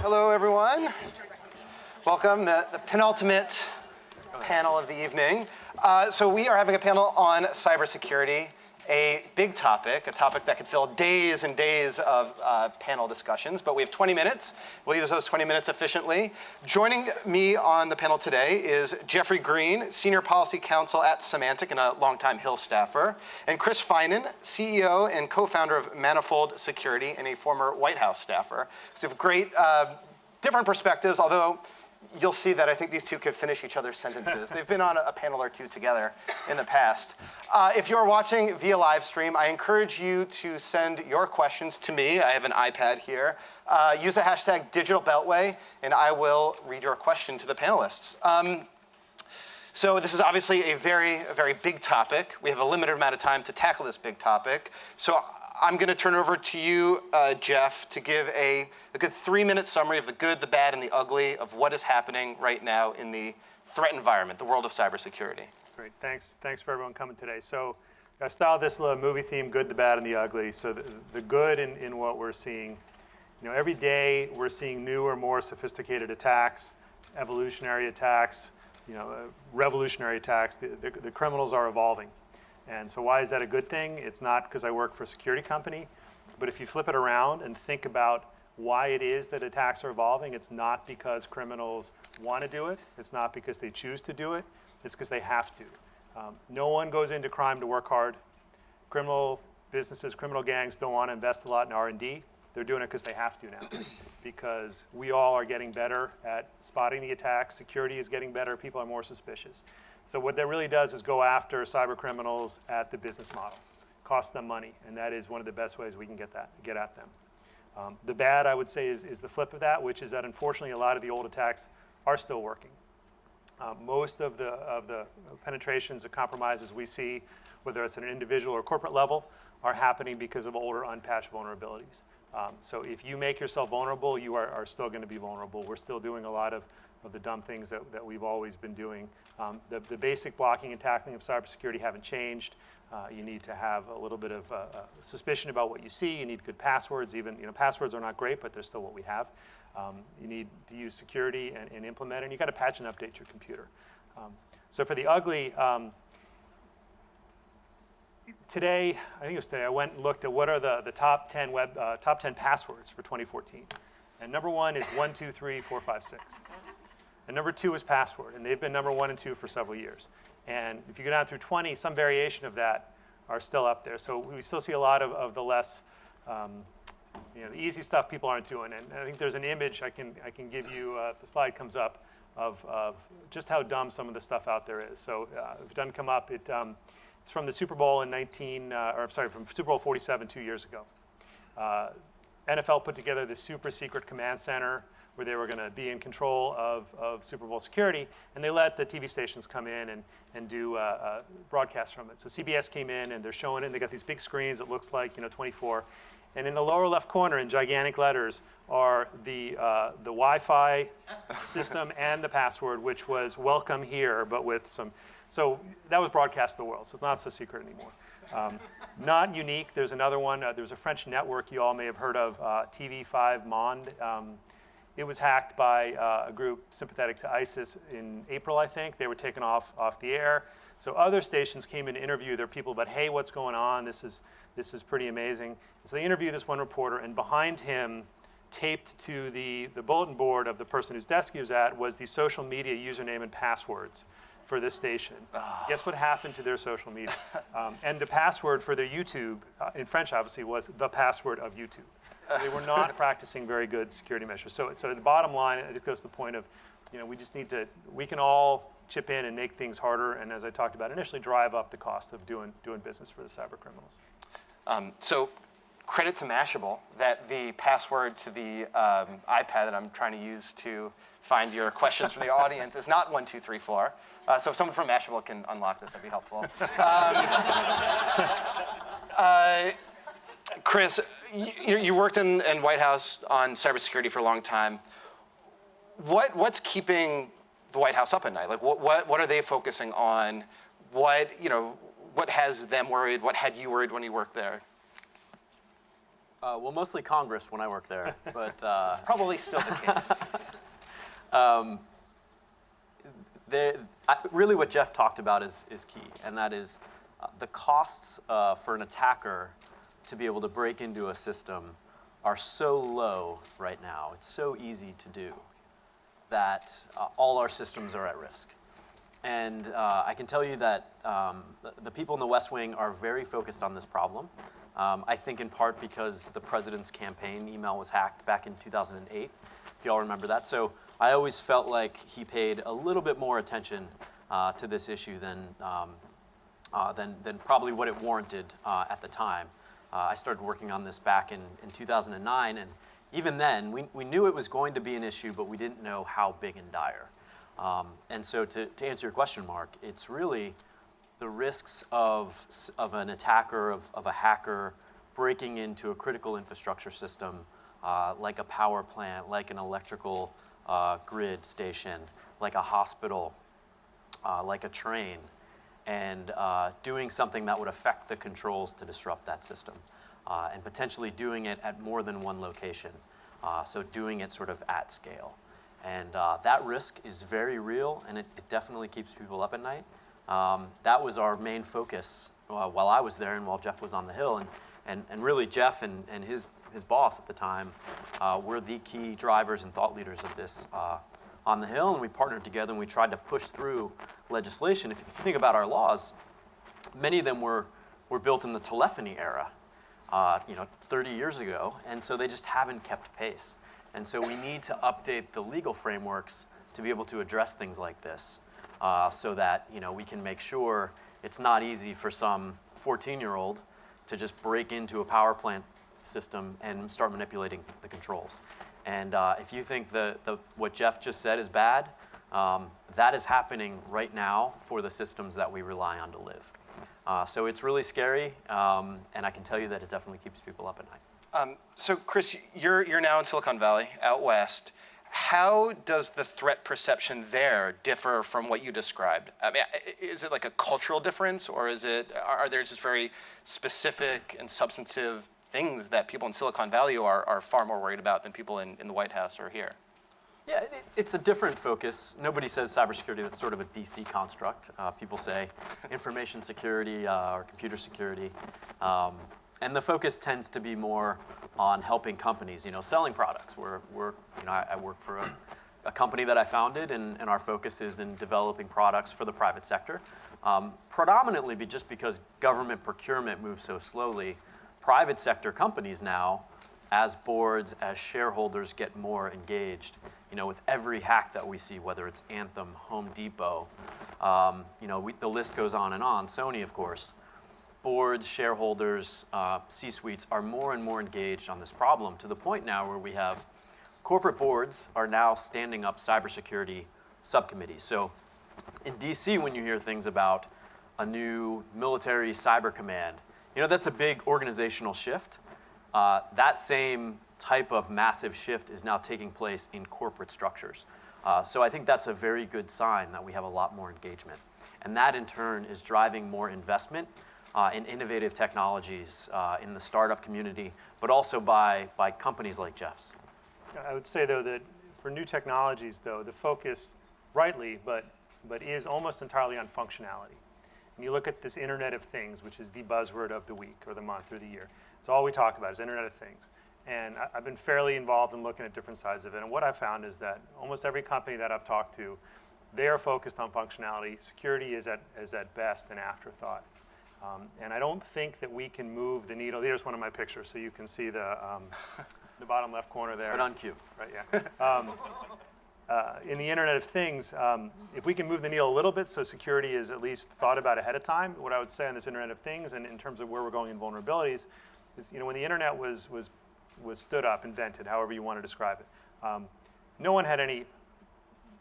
Hello, everyone. Welcome, the penultimate panel of the evening. So we are having a panel on cybersecurity, a big topic, a topic that could fill days and days of panel discussions, but we have 20 minutes. We'll use those 20 minutes efficiently. Joining me on the panel today is Jeffrey Greene, Senior Policy Counsel at Symantec and a longtime Hill staffer, and Chris Finan, CEO and co-founder of Manifold Security and a former White House staffer. So we have great different perspectives, although you'll see that I think these two could finish each other's sentences. They've been on a panel or two together in the past. If you're watching via live stream, I encourage you to send your questions to me. I have an iPad here. Use the hashtag #DigitalBeltway, and I will read your question to the panelists. So this is obviously a very big topic. We have a limited amount of time to tackle this big topic. So I'm going to turn it over to you, Jeff, to give a good 3-minute summary of the good, the bad, and the ugly of what is happening right now in the threat environment, the world of cybersecurity. Great, thanks for everyone coming today. So I styled this little movie theme, good, the bad, and the ugly. So the good in what we're seeing, every day we're seeing newer, more sophisticated attacks, evolutionary attacks, revolutionary attacks. The criminals are evolving. And so why is that a good thing? It's not because I work for a security company, but if you flip it around and think about why it is that attacks are evolving, it's not because criminals want to do it. It's not because they choose to do it. It's because they have to. No one goes into crime to work hard. Criminal businesses, criminal gangs don't want to invest a lot in R&D. They're doing it because they have to now, because we all are getting better at spotting the attacks. Security is getting better. People are more suspicious. So what that really does is go after cyber criminals at the business model, cost them money, and that is one of the best ways we can get at them. The bad, I would say, is the flip of that, which is that unfortunately a lot of the old attacks are still working. Most of the penetrations and compromises we see, whether it's at an individual or corporate level, are happening because of older unpatched vulnerabilities. So if you make yourself vulnerable, you are still going to be vulnerable. We're still doing a lot of the dumb things that we've always been doing. The basic blocking and tackling of cybersecurity haven't changed. You need to have a little bit of suspicion about what you see. You need good passwords. Even passwords are not great, but they're still what we have. You need to use security and implement it. And you got to patch and update your computer. So for the ugly, today, I think it was today, I went and looked at what are the top 10 passwords for 2014. And number 1 is 123456. And number 2 is password, and they've been number 1 and 2 for several years. And if you go down through 20, some variation of that are still up there. So we still see a lot of the less, the easy stuff people aren't doing. And I think there's an image I can give you. The slide comes up of just how dumb some of the stuff out there is. So if it doesn't come up, it's from the Super Bowl in from Super Bowl 47 2 years ago. NFL put together this super secret command center where they were going to be in control of Super Bowl security, and they let the TV stations come in and do broadcasts from it. So CBS came in, and they're showing it, and they got these big screens. It looks like 24. And in the lower left corner, in gigantic letters, are the Wi-Fi system and the password, which was "Welcome here," but with some. So that was broadcast to the world, so it's not so secret anymore. Not unique. There's another one. There's a French network you all may have heard of, TV5 Monde. It was hacked by a group sympathetic to ISIS in April, I think. They were taken off the air. So other stations came in to interview their people about, hey, what's going on? This is pretty amazing. So they interviewed this one reporter, and behind him, taped to the bulletin board of the person whose desk he was at, was the social media username and passwords for this station. Guess what happened to their social media? And the password for their YouTube, in French obviously, was the password of YouTube. So they were not practicing very good security measures. So the bottom line, it goes to the point of, we can all chip in and make things harder, and as I talked about initially, drive up the cost of doing business for the cyber criminals. So credit to Mashable that the password to the iPad that I'm trying to use to find your questions from the audience is not 1234. So if someone from Mashable can unlock this, that'd be helpful. Chris, you worked in White House on cybersecurity for a long time. What's keeping the White House up at night? Like, what are they focusing on? What has them worried? What had you worried when you worked there? Well, mostly Congress when I worked there, but Probably still the case. really what Jeff talked about is key, and that is the costs for an attacker to be able to break into a system are so low right now. It's so easy to do that all our systems are at risk. And I can tell you that the people in the West Wing are very focused on this problem. I think in part because the president's campaign email was hacked back in 2008, if you all remember that. So I always felt like he paid a little bit more attention to this issue than probably what it warranted at the time. I started working on this back in 2009, and even then, we knew it was going to be an issue, but we didn't know how big and dire. And so to answer your question, Mark, it's really the risks of an attacker, of a hacker breaking into a critical infrastructure system, like a power plant, like an electrical grid station, like a hospital, like a train, and doing something that would affect the controls to disrupt that system, and potentially doing it at more than one location, so doing it sort of at scale. And that risk is very real, and it definitely keeps people up at night. That was our main focus while I was there and while Jeff was on the Hill. And really, Jeff and his boss at the time were the key drivers and thought leaders of this on the Hill, and we partnered together and we tried to push through legislation. If you think about our laws, many of them were built in the telephony era, 30 years ago, and so they just haven't kept pace. And so we need to update the legal frameworks to be able to address things like this, so that we can make sure it's not easy for some 14-year-old to just break into a power plant system and start manipulating the controls. And if you think what Jeff just said is bad, that is happening right now for the systems that we rely on to live. So it's really scary, and I can tell you that it definitely keeps people up at night. So Chris, you're now in Silicon Valley, out west. How does the threat perception there differ from what you described? I mean, is it like a cultural difference, or are there just very specific and substantive things that people in Silicon Valley are far more worried about than people in the White House or here? Yeah, it's a different focus. Nobody says cybersecurity, that's sort of a DC construct. People say information security or computer security. And the focus tends to be more on helping companies, selling products. I work for a company that I founded, and our focus is in developing products for the private sector. Predominantly just because government procurement moves so slowly, private sector companies now, as boards, as shareholders get more engaged, with every hack that we see, whether it's Anthem, Home Depot, the list goes on and on, Sony, of course. Boards, shareholders, C-suites are more and more engaged on this problem, to the point now where we have corporate boards are now standing up cybersecurity subcommittees. So in DC, when you hear things about a new military cyber command, that's a big organizational shift. That same type of massive shift is now taking place in corporate structures. So I think that's a very good sign that we have a lot more engagement. And that in turn is driving more investment in innovative technologies in the startup community, but also by companies like Jeff's. I would say, though, that for new technologies, though, the focus, rightly, but is almost entirely on functionality. When you look at this Internet of Things, which is the buzzword of the week or the month or the year, it's all we talk about is Internet of Things. And I've been fairly involved in looking at different sides of it. And what I've found is that almost every company that I've talked to, they are focused on functionality. Security is at best an afterthought. And I don't think that we can move the needle. Here's one of my pictures, so you can see the bottom left corner there. Right on cue. Right, yeah. In the Internet of Things, if we can move the needle a little bit so security is at least thought about ahead of time, what I would say on this Internet of Things and in terms of where we're going in vulnerabilities is, when the Internet was stood up, invented, however you want to describe it, no one had any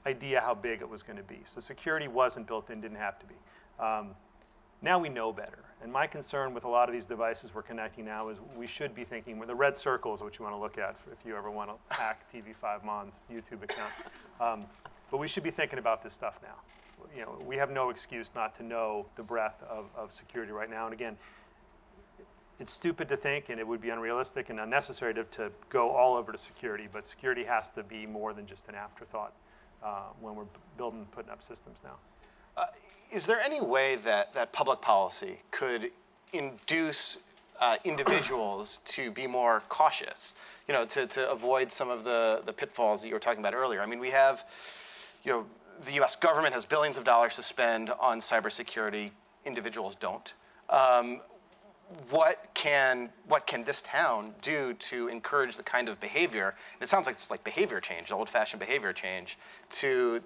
idea how big it was going to be. So security wasn't built in, didn't have to be. Now we know better. And my concern with a lot of these devices we're connecting now is we should be thinking, the red circle is what you want to look at if you ever want to hack TV5 Mon's YouTube account. But we should be thinking about this stuff now. We have no excuse not to know the breadth of security right now. And again, it's stupid to think, and it would be unrealistic and unnecessary to go all over to security, but security has to be more than just an afterthought when we're putting up systems now. Is there any way that public policy could induce individuals to be more cautious, to avoid some of the pitfalls that you were talking about earlier? I mean, we have, the US government has billions of dollars to spend on cybersecurity. Individuals don't. What can this town do to encourage the kind of behavior? And it sounds like it's like behavior change, old-fashioned behavior change, to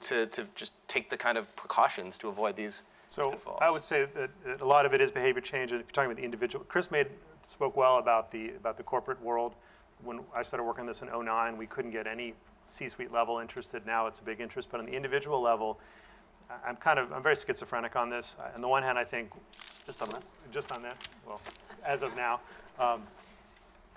just take the kind of precautions to avoid these pitfalls. I would say that a lot of it is behavior change. And if you're talking about the individual, Chris spoke well about the corporate world. When I started working on this in 2009, we couldn't get any C-suite level interested. Now it's a big interest, but on the individual level, I'm very schizophrenic on this. On the one hand, I think Just on this? just on that, well, as of now,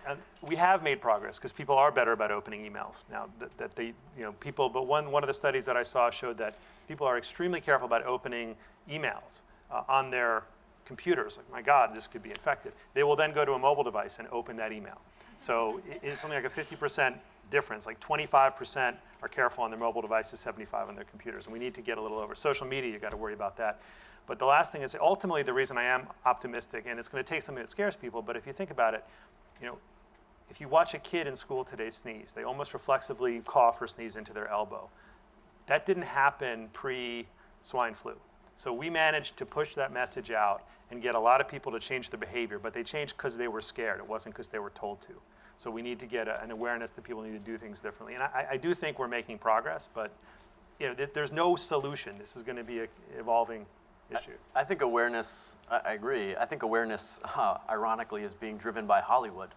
and we have made progress because people are better about opening emails now. That they, people. But one of the studies that I saw showed that people are extremely careful about opening emails on their computers. Like, my God, this could be infected. They will then go to a mobile device and open that email. So it's something like a 50% difference. Like 25% are careful on their mobile devices, 75 on their computers. And we need to get a little over. Social media, you've got to worry about that. But the last thing is, ultimately, the reason I am optimistic, and it's going to take something that scares people, but if you think about it, if you watch a kid in school today sneeze, they almost reflexively cough or sneeze into their elbow. That didn't happen pre-swine flu. So we managed to push that message out and get a lot of people to change their behavior, but they changed because they were scared. It wasn't because they were told to. So we need to get an awareness that people need to do things differently. And I do think we're making progress, but there's no solution. This is going to be an evolving issue. I think awareness, I agree. I think awareness, ironically, is being driven by Hollywood.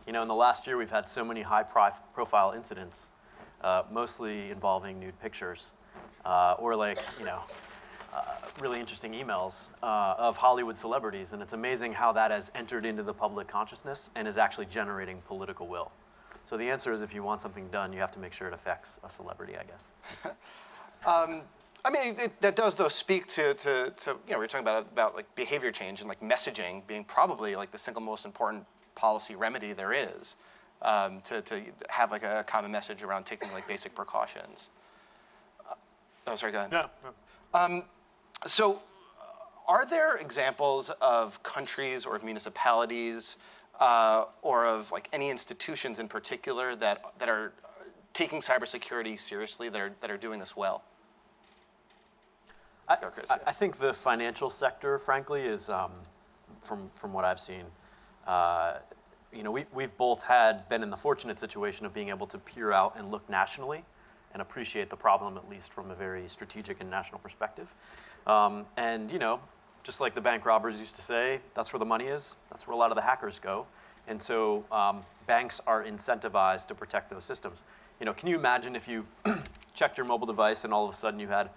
In the last year, we've had so many high-profile incidents, mostly involving nude pictures, or really interesting emails of Hollywood celebrities. And it's amazing how that has entered into the public consciousness and is actually generating political will. So the answer is, if you want something done, you have to make sure it affects a celebrity, I guess. I mean, that does, though, speak to we were talking about like behavior change and like messaging being probably like the single most important policy remedy there is, to have like a common message around taking like basic precautions. Oh, sorry, go ahead. No. So are there examples of countries or of municipalities or of like any institutions in particular that are taking cybersecurity seriously, that are doing this well? I think the financial sector, frankly, is, from what I've seen, we've both been in the fortunate situation of being able to peer out and look nationally and appreciate the problem, at least from a very strategic and national perspective. And just like the bank robbers used to say, that's where the money is, that's where a lot of the hackers go. And so banks are incentivized to protect those systems. Can you imagine if you checked your mobile device and all of a sudden you had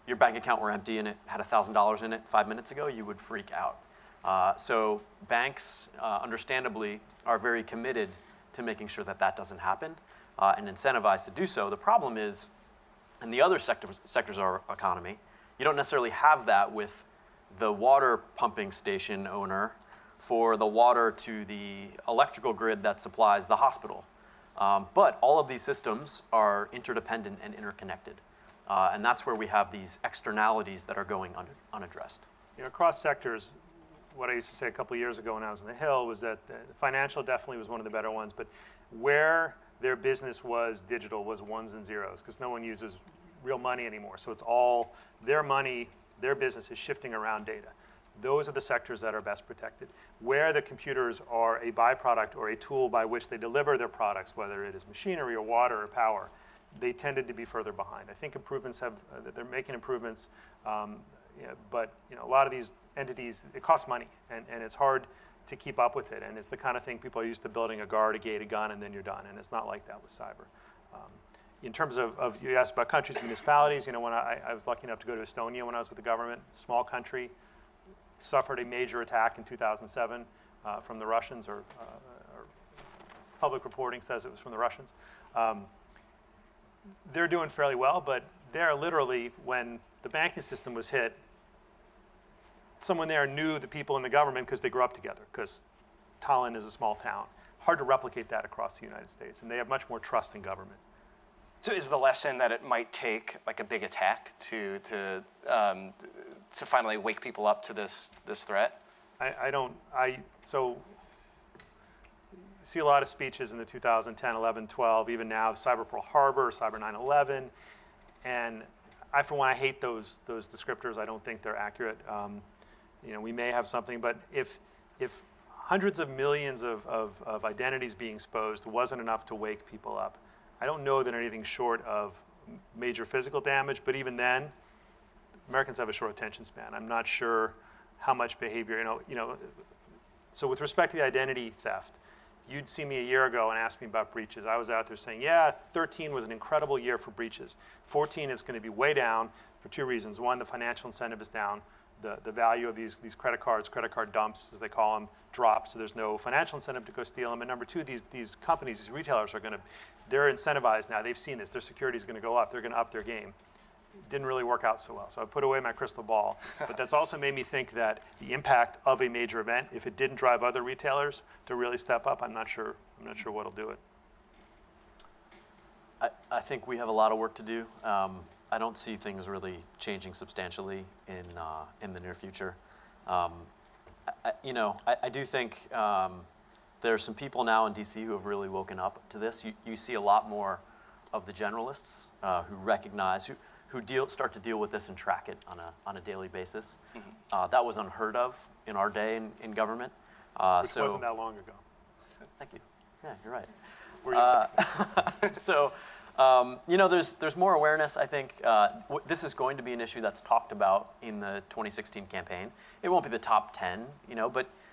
your bank account were empty and it had $1,000 in it 5 minutes ago? You would freak out. So banks, understandably, are very committed to making sure that doesn't happen and incentivized to do so. The problem is, in the other sectors of our economy, you don't necessarily have that with the water pumping station owner for the water to the electrical grid that supplies the hospital. But all of these systems are interdependent and interconnected. And that's where we have these externalities that are going unaddressed. Across sectors, what I used to say a couple of years ago when I was on the Hill was that financial definitely was one of the better ones, but where their business was digital was ones and zeros, because no one uses real money anymore. So it's all their money, their business is shifting around data. Those are the sectors that are best protected. Where the computers are a byproduct or a tool by which they deliver their products, whether it is machinery or water or power, they tended to be further behind. I think improvements they're making improvements, but a lot of these entities, it costs money, and it's hard to keep up with it. And it's the kind of thing people are used to building a guard, a gate, a gun, and then you're done. And it's not like that with cyber. In terms of you asked about countries, municipalities, when I was lucky enough to go to Estonia when I was with the government, small country, suffered a major attack in 2007 from the Russians, or public reporting says it was from the Russians. They're doing fairly well, but they're literally, when the banking system was hit, someone there knew the people in the government because they grew up together, because Tallinn is a small town. Hard to replicate that across the United States, and they have much more trust in government. So is the lesson that it might take like a big attack to finally wake people up to this threat? So see a lot of speeches in the 2010, 11, 12, even now, Cyber Pearl Harbor, Cyber 9/11, and for one, I hate those descriptors. I don't think they're accurate. We may have something, but if hundreds of millions of identities being exposed wasn't enough to wake people up, I don't know that anything short of major physical damage, but even then, Americans have a short attention span. I'm not sure how much behavior, so with respect to the identity theft, you'd see me a year ago and ask me about breaches. I was out there saying, yeah, 13 was an incredible year for breaches. 14 is going to be way down for two reasons. One, the financial incentive is down. The value of these credit cards, credit card dumps, as they call them, dropped, so there's no financial incentive to go steal them. And number two, these companies, these retailers they're incentivized now. They've seen this. Their security is going to go up. They're going to up their game. Didn't really work out so well. So I put away my crystal ball. But that's also made me think that the impact of a major event, if it didn't drive other retailers to really step up, I'm not sure what'll do it. I think we have a lot of work to do. I don't see things really changing substantially in the near future. I do think there are some people now in DC who have really woken up to this. You see a lot more of the generalists who recognize, who start to deal with this and track it on a daily basis. Mm-hmm. That was unheard of in our day in government. Which wasn't that long ago. Thank you. Yeah, you're right. So, there's more awareness, I think. This is going to be an issue that's talked about in the 2016 campaign. It won't be the top 10,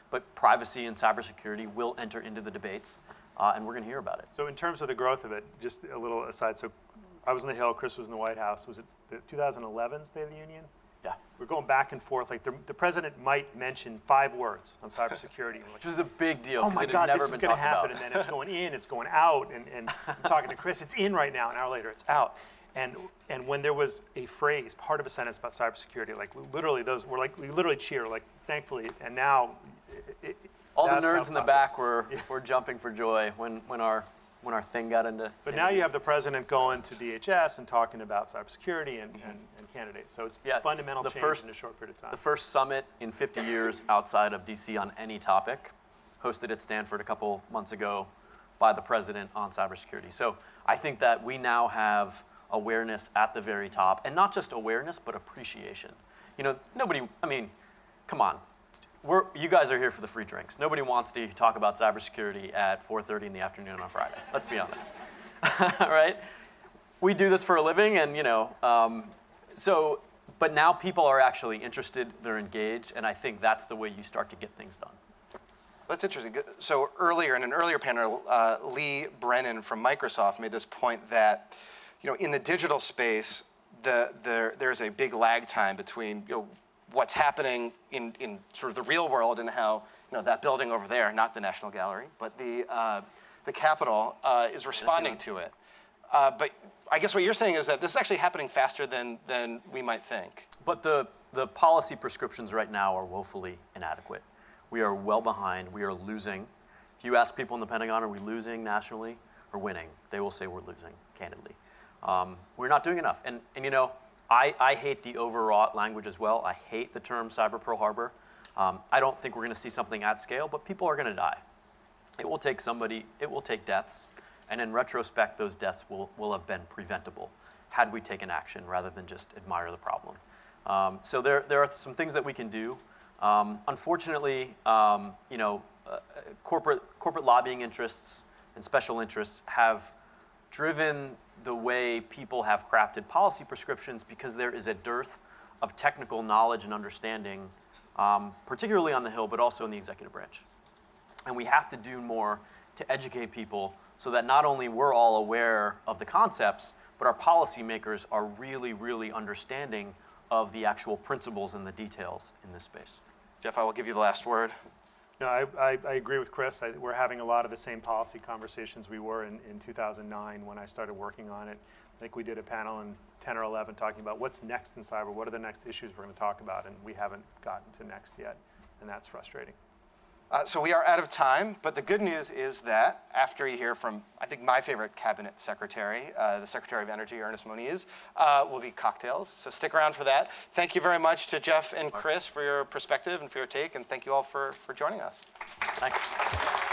but privacy and cybersecurity will enter into the debates, and we're going to hear about it. So in terms of the growth of it, just a little aside. So I was on the Hill, Chris was in the White House. Was it the 2011 State of the Union? Yeah. We're going back and forth. Like the president might mention 5 words on cybersecurity. Which was a big deal. Oh my God, never this is going to happen, and then it's going in, it's going out, and I'm talking to Chris, it's in right now, an hour later, it's out. And when there was a phrase, part of a sentence about cybersecurity, like literally we literally cheer, like thankfully, and now. All the nerds in the back were jumping for joy when our thing got into. So now you have the president going to DHS and talking about cybersecurity and candidates. So it's fundamental change in a short period of time. The first summit in 50 years outside of DC on any topic, hosted at Stanford a couple months ago by the president on cybersecurity. So I think that we now have awareness at the very top, and not just awareness, but appreciation. Come on. You guys are here for the free drinks. Nobody wants to talk about cybersecurity at 4:30 in the afternoon on Friday. Let's be honest, right? We do this for a living, and but now people are actually interested. They're engaged, and I think that's the way you start to get things done. That's interesting. So in an earlier panel, Lee Brennan from Microsoft made this point that, in the digital space, there's a big lag time between what's happening in sort of the real world and how that building over there, not the National Gallery, but the Capitol is responding to it. But I guess what you're saying is that this is actually happening faster than we might think. But the policy prescriptions right now are woefully inadequate. We are well behind. We are losing. If you ask people in the Pentagon, are we losing nationally or winning? They will say we're losing, candidly. We're not doing enough. And I hate the overwrought language as well. I hate the term Cyber Pearl Harbor. I don't think we're going to see something at scale, but people are going to die. It will take deaths, and in retrospect, those deaths will have been preventable had we taken action rather than just admire the problem. So there are some things that we can do. Unfortunately, corporate lobbying interests and special interests have driven the way people have crafted policy prescriptions because there is a dearth of technical knowledge and understanding, particularly on the Hill, but also in the executive branch. And we have to do more to educate people so that not only we're all aware of the concepts, but our policymakers are really, really understanding of the actual principles and the details in this space. Jeff, I will give you the last word. No, I agree with Chris. We're having a lot of the same policy conversations we were in 2009 when I started working on it. I think we did a panel in 10 or 11 talking about what's next in cyber, what are the next issues we're going to talk about, and we haven't gotten to next yet, and that's frustrating. So we are out of time, but the good news is that after you hear from, I think, my favorite cabinet secretary, the Secretary of Energy, Ernest Moniz, will be cocktails. So stick around for that. Thank you very much to Jeff and Chris for your perspective and for your take, and thank you all for joining us. Thanks.